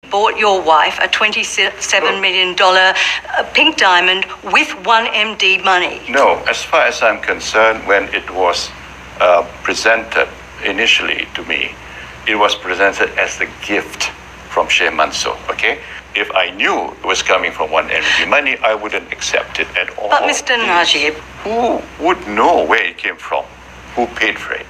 bought your wife a $27 million pink diamond with 1MD money. No, as far as I'm concerned, when it was presented initially to me, it was presented as a gift from Sheikh Mansour, okay? If I knew it was coming from 1MD money, I wouldn't accept it at all. But Mr. Najib, who would know where it came from? Who paid for it?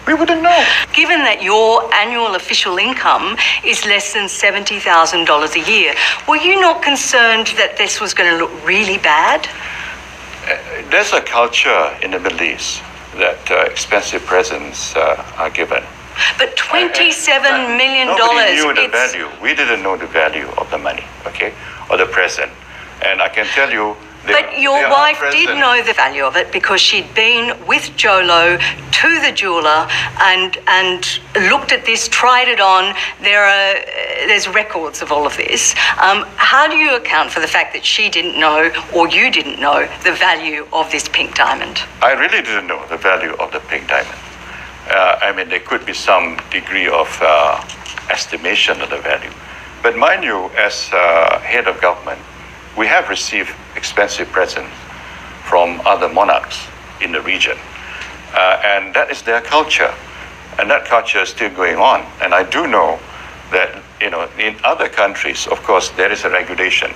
We wouldn't know. Given that your annual official income is less than $70,000 a year, were you not concerned that this was going to look really bad? There's a culture in the Middle East that expensive presents are given. But $27 million. Nobody knew the value. We didn't know the value of the money, okay, or the present. And I can tell you. But your wife did know the value of it because she'd been with Jolo to the jeweler and looked at this, tried it on. There's records of all of this. How do you account for the fact that she didn't know, or you didn't know, the value of this pink diamond? I really didn't know the value of the pink diamond. There could be some degree of estimation of the value. But mind you, as head of government, we have received expensive presents from other monarchs in the region. And that is their culture. And that culture is still going on. And I do know that, in other countries, of course, there is a regulation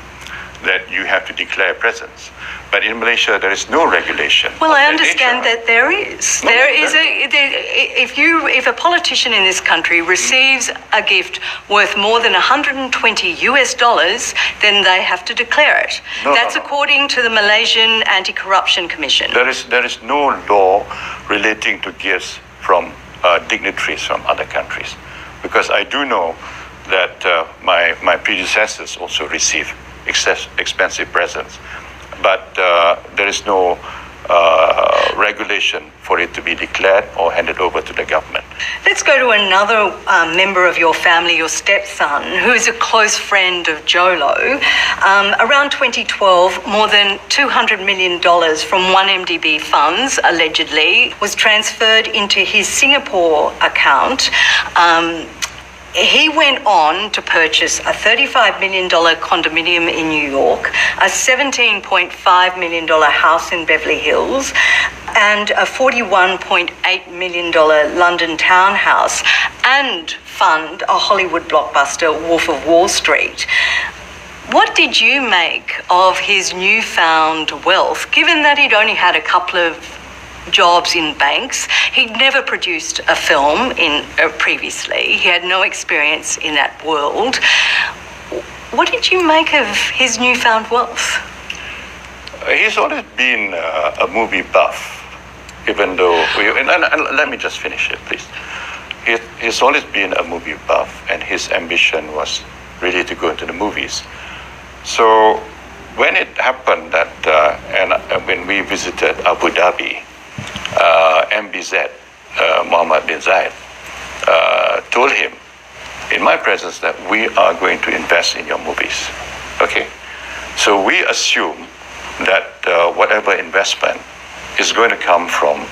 that you have to declare presents. But in Malaysia, there is no regulation. Well, I understand that there is. If a politician in this country receives a gift worth more than $120 US, then they have to declare it. That's according to the Malaysian Anti-Corruption Commission. There is no law relating to gifts from dignitaries from other countries, because I do know that my predecessors also received expensive presents. But there is no regulation for it to be declared or handed over to the government. Let's go to another member of your family, your stepson, who is a close friend of Jolo. Around 2012, more than $200 million from 1MDB funds, allegedly, was transferred into his Singapore account. He went on to purchase a $35 million condominium in New York, a $17.5 million house in Beverly Hills, and a $41.8 million London townhouse, and fund a Hollywood blockbuster, Wolf of Wall Street. What did you make of his newfound wealth, given that he'd only had a couple of jobs in banks? He'd never produced a film previously. He had no experience in that world. What did you make of his newfound wealth? He's always been a movie buff, even though let me just finish it, please. He's always been a movie buff, and his ambition was really to go into the movies. So when it happened that when we visited Abu Dhabi, MBZ, Mohammed bin Zayed, told him in my presence that we are going to invest in your movies. Okay? So we assume that whatever investment is going to come from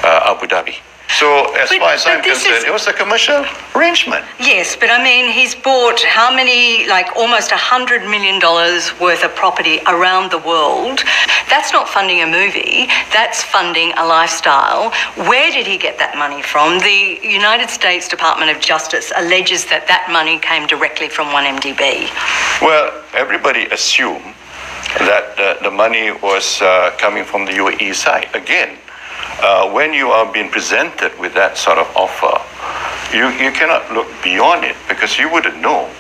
Abu Dhabi. So as far as I'm concerned, it was a commercial arrangement. Yes, but he's bought how many, almost $100 million worth of property around the world. That's not funding a movie, that's funding a lifestyle. Where did he get that money from? The United States Department of Justice alleges that money came directly from 1MDB. Well, everybody assumed that the money was coming from the UAE side. Again, when you are being presented with that sort of offer, you cannot look beyond it, because you wouldn't know.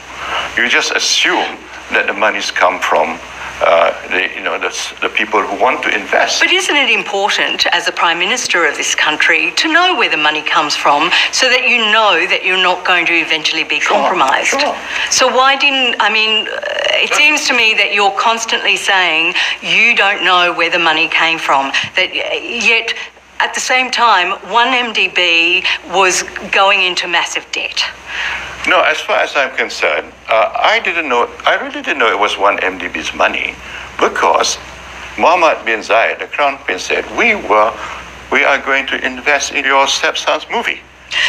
You just assume that the money's come from the people who want to invest. But isn't it important, as the Prime Minister of this country, to know where the money comes from, so that you know that you're not going to eventually be compromised? Sure. So why didn't, it seems to me that you're constantly saying you don't know where the money came from, yet at the same time, 1MDB was going into massive debt. No, as far as I'm concerned, I really didn't know it was 1MDB's money, because Mohammed bin Zayed, the Crown Prince, said, we are going to invest in your stepson's movie.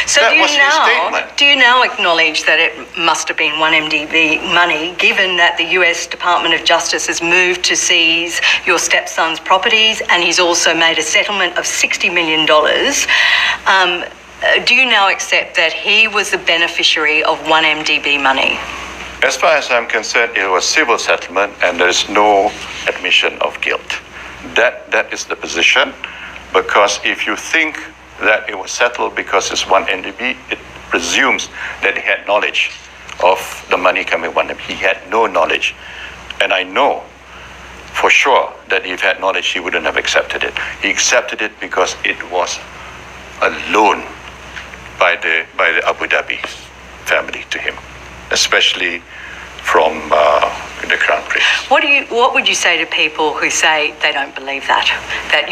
So That was his statement. do you now acknowledge that it must have been 1MDB money, given that the US Department of Justice has moved to seize your stepson's properties and he's also made a settlement of $60 million? Do you now accept that he was the beneficiary of 1MDB money? As far as I'm concerned, it was civil settlement and there is no admission of guilt. That is the position, because if you think that it was settled because it's 1MDB, it presumes that he had knowledge of the money coming 1MDB. He had no knowledge. And I know for sure that if he had knowledge, he wouldn't have accepted it. He accepted it because it was a loan by the Abu Dhabi family to him, especially from the Crown Prince. What would you say to people who say they don't believe that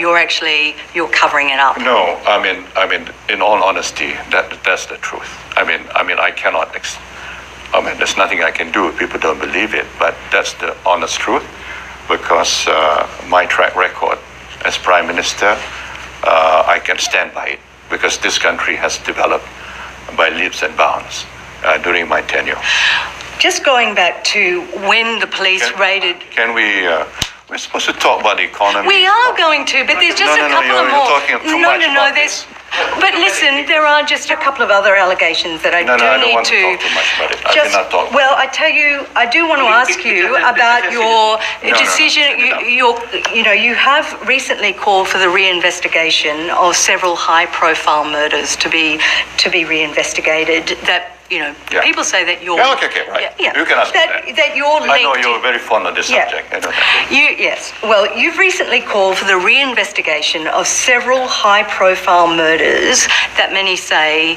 you're covering it up? No, I mean, in all honesty, that's the truth. I mean, I cannot. There's nothing I can do if people don't believe it. But that's the honest truth, because my track record as Prime Minister, I can stand by it, because this country has developed by leaps and bounds during my tenure. Just going back to when the police raided... Can we... we're supposed to talk about the economy. We are going to, but there's just a couple of more... You're talking too much about this. But listen, there are just a couple of other allegations that I I don't need want to talk too much about it. I cannot talk. Well, I tell you, I do want to ask you about your decision. You have recently called for the reinvestigation of several high-profile murders to be reinvestigated. That people say that you're... Okay, right. Yeah, you can ask that. That you're linked... I know you're very fond of this subject. I know that. Yes. Well, you've recently called for the reinvestigation of several high-profile murders that many say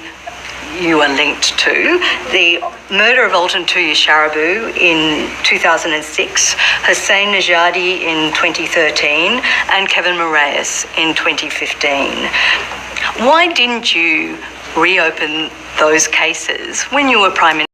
you are linked to. The murder of Alton Tuya Sharabu in 2006, Hussein Najadi in 2013, and Kevin Moraes in 2015. Why didn't you reopen those cases when you were Prime